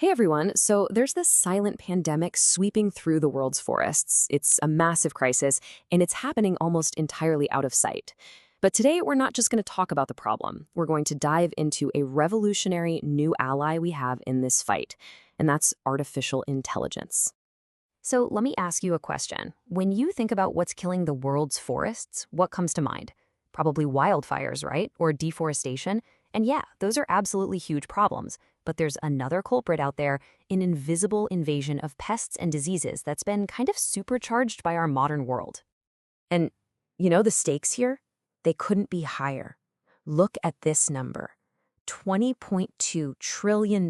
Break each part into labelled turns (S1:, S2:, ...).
S1: Hey everyone, so there's this silent pandemic sweeping through the world's forests. It's a massive crisis, and it's happening almost entirely out of sight. But today, we're not just going to talk about the problem. We're going to dive into a revolutionary new ally we have in this fight, and that's artificial intelligence. So let me ask you a question. When you think about what's killing the world's forests, what comes to mind? Probably wildfires, right? Or deforestation? And yeah, those are absolutely huge problems. But there's another culprit out there, an invisible invasion of pests and diseases that's been kind of supercharged by our modern world. And you know the stakes here? They couldn't be higher. Look at this number. $20.2 trillion.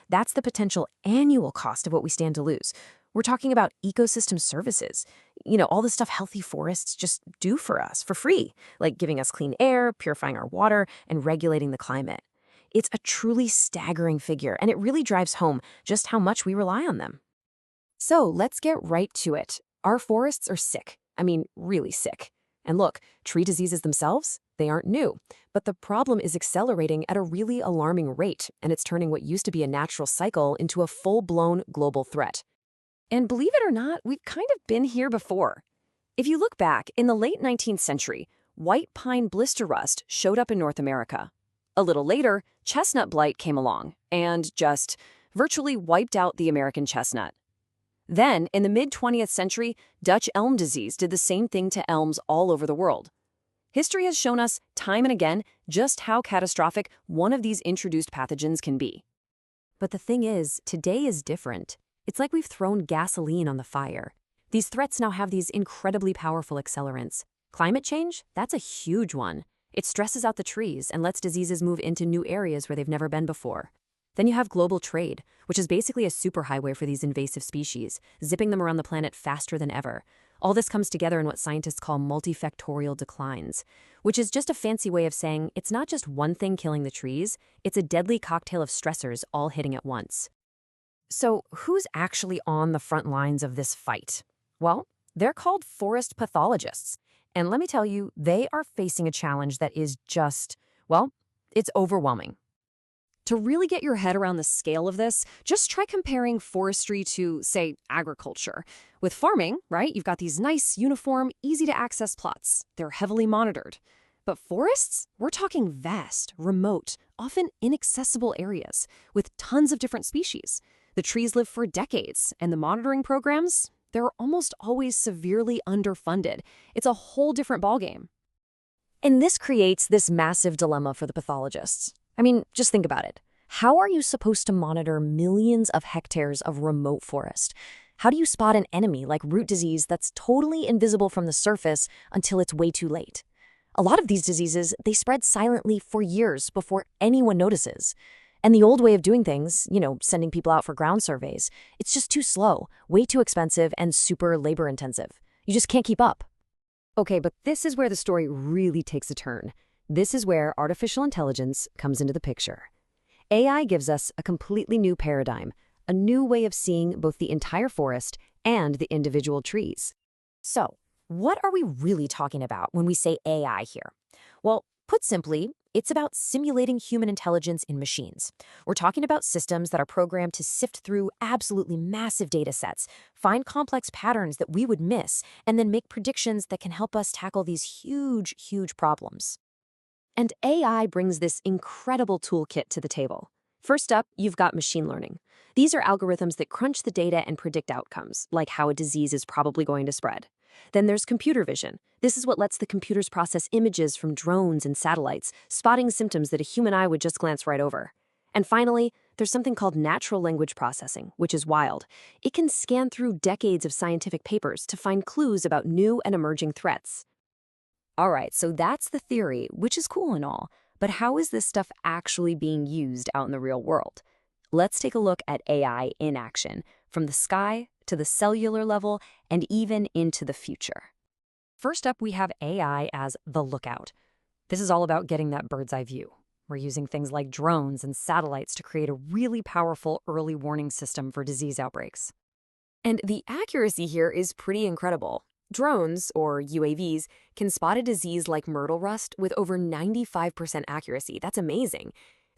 S1: That's the potential annual cost of what we stand to lose. We're talking about ecosystem services. All the stuff healthy forests just do for us for free, like giving us clean air, purifying our water, and regulating the climate. It's a truly staggering figure, and it really drives home just how much we rely on them. So let's get right to it. Our forests are sick. I mean, really sick. And look, tree diseases themselves, they aren't new. But the problem is accelerating at a really alarming rate, and it's turning what used to be a natural cycle into a full-blown global threat. And believe it or not, we've kind of been here before. If you look back, in the late 19th century, white pine blister rust showed up in North America. A little later, chestnut blight came along and just virtually wiped out the American chestnut. Then, in the mid-20th century, Dutch elm disease did the same thing to elms all over the world. History has shown us time and again just how catastrophic one of these introduced pathogens can be. But the thing is, today is different. It's like we've thrown gasoline on the fire. These threats now have these incredibly powerful accelerants. Climate change? That's a huge one. It stresses out the trees and lets diseases move into new areas where they've never been before. Then you have global trade, which is basically a superhighway for these invasive species, zipping them around the planet faster than ever. All this comes together in what scientists call multifactorial declines, which is just a fancy way of saying it's not just one thing killing the trees, it's a deadly cocktail of stressors all hitting at once. So who's actually on the front lines of this fight? Well, they're called forest pathologists. And let me tell you, they are facing a challenge that is just, well, it's overwhelming. To really get your head around the scale of this, just try comparing forestry to, say, agriculture. With farming, right, you've got these nice, uniform, easy-to-access plots. They're heavily monitored. But forests? We're talking vast, remote, often inaccessible areas with tons of different species. The trees live for decades, and the monitoring programs, they're almost always severely underfunded. It's a whole different ballgame. And this creates this massive dilemma for the pathologists. I mean, just think about it. How are you supposed to monitor millions of hectares of remote forest? How do you spot an enemy like root disease that's totally invisible from the surface until it's way too late? A lot of these diseases, they spread silently for years before anyone notices. And the old way of doing things, sending people out for ground surveys, it's just too slow, way too expensive, and super labor-intensive. You just can't keep up. Okay, but this is where the story really takes a turn. This is where artificial intelligence comes into the picture. AI gives us a completely new paradigm, a new way of seeing both the entire forest and the individual trees. So, what are we really talking about when we say AI here? Well, put simply, it's about simulating human intelligence in machines. We're talking about systems that are programmed to sift through absolutely massive data sets, find complex patterns that we would miss, and then make predictions that can help us tackle these huge, huge problems. And AI brings this incredible toolkit to the table. First up, you've got machine learning. These are algorithms that crunch the data and predict outcomes, like how a disease is probably going to spread. Then there's computer vision. This is what lets the computers process images from drones and satellites, spotting symptoms that a human eye would just glance right over. And finally, there's something called natural language processing, which is wild. It can scan through decades of scientific papers to find clues about new and emerging threats. All right, so that's the theory, which is cool and all, but how is this stuff actually being used out in the real world? Let's take a look at AI in action, from the sky to the cellular level, and even into the future. First up, we have AI as the lookout. This is all about getting that bird's eye view. We're using things like drones and satellites to create a really powerful early warning system for disease outbreaks. And the accuracy here is pretty incredible. Drones, or UAVs, can spot a disease like myrtle rust with over 95% accuracy. That's amazing.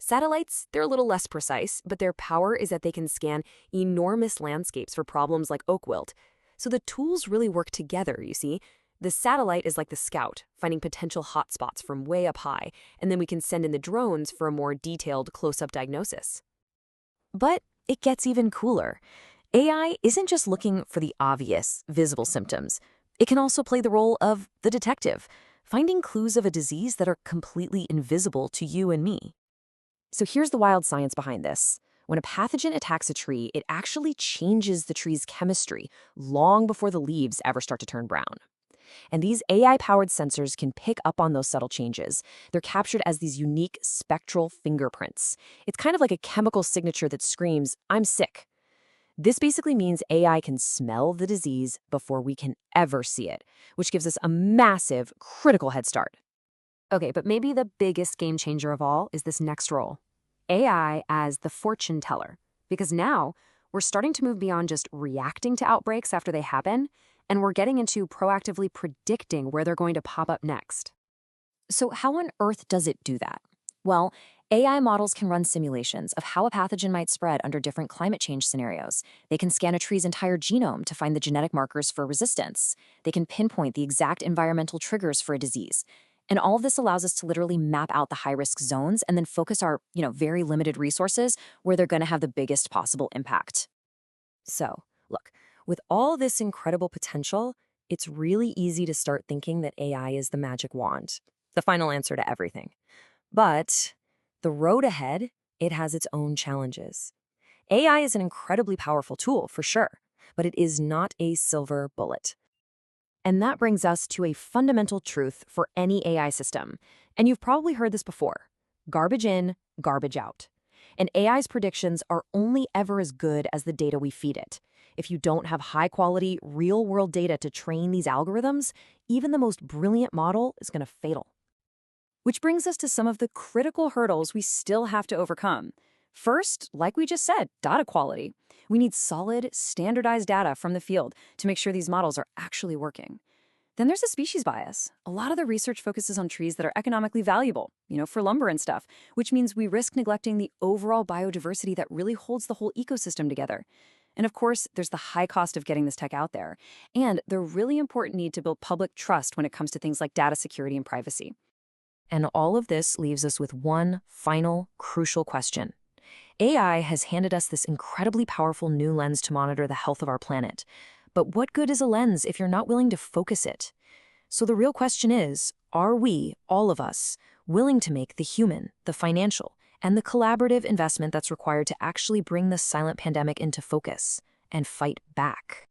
S1: Satellites, they're a little less precise, but their power is that they can scan enormous landscapes for problems like oak wilt. So the tools really work together, you see. The satellite is like the scout, finding potential hotspots from way up high, and then we can send in the drones for a more detailed close-up diagnosis. But it gets even cooler. AI isn't just looking for the obvious, visible symptoms. It can also play the role of the detective, finding clues of a disease that are completely invisible to you and me. So here's the wild science behind this. When a pathogen attacks a tree, it actually changes the tree's chemistry long before the leaves ever start to turn brown. And these AI-powered sensors can pick up on those subtle changes. They're captured as these unique spectral fingerprints. It's kind of like a chemical signature that screams, "I'm sick." This basically means AI can smell the disease before we can ever see it, which gives us a massive, critical head start. Okay, but maybe the biggest game changer of all is this next role. AI as the fortune teller. Because now, we're starting to move beyond just reacting to outbreaks after they happen, and we're getting into proactively predicting where they're going to pop up next. So how on earth does it do that? Well, AI models can run simulations of how a pathogen might spread under different climate change scenarios. They can scan a tree's entire genome to find the genetic markers for resistance. They can pinpoint the exact environmental triggers for a disease. And all of this allows us to literally map out the high-risk zones and then focus our, very limited resources where they're going to have the biggest possible impact. So, look, with all this incredible potential, it's really easy to start thinking that AI is the magic wand, the final answer to everything. But the road ahead, it has its own challenges. AI is an incredibly powerful tool, for sure, but it is not a silver bullet. And that brings us to a fundamental truth for any AI system. And you've probably heard this before. Garbage in, garbage out. And AI's predictions are only ever as good as the data we feed it. If you don't have high-quality, real-world data to train these algorithms, even the most brilliant model is going to fail. Which brings us to some of the critical hurdles we still have to overcome. First, like we just said, data quality. We need solid, standardized data from the field to make sure these models are actually working. Then there's a species bias. A lot of the research focuses on trees that are economically valuable, for lumber and stuff, which means we risk neglecting the overall biodiversity that really holds the whole ecosystem together. And of course, there's the high cost of getting this tech out there, and the really important need to build public trust when it comes to things like data security and privacy. And all of this leaves us with one final, crucial question. AI has handed us this incredibly powerful new lens to monitor the health of our planet. But what good is a lens if you're not willing to focus it? So the real question is, are we, all of us, willing to make the human, the financial, and the collaborative investment that's required to actually bring this silent pandemic into focus and fight back?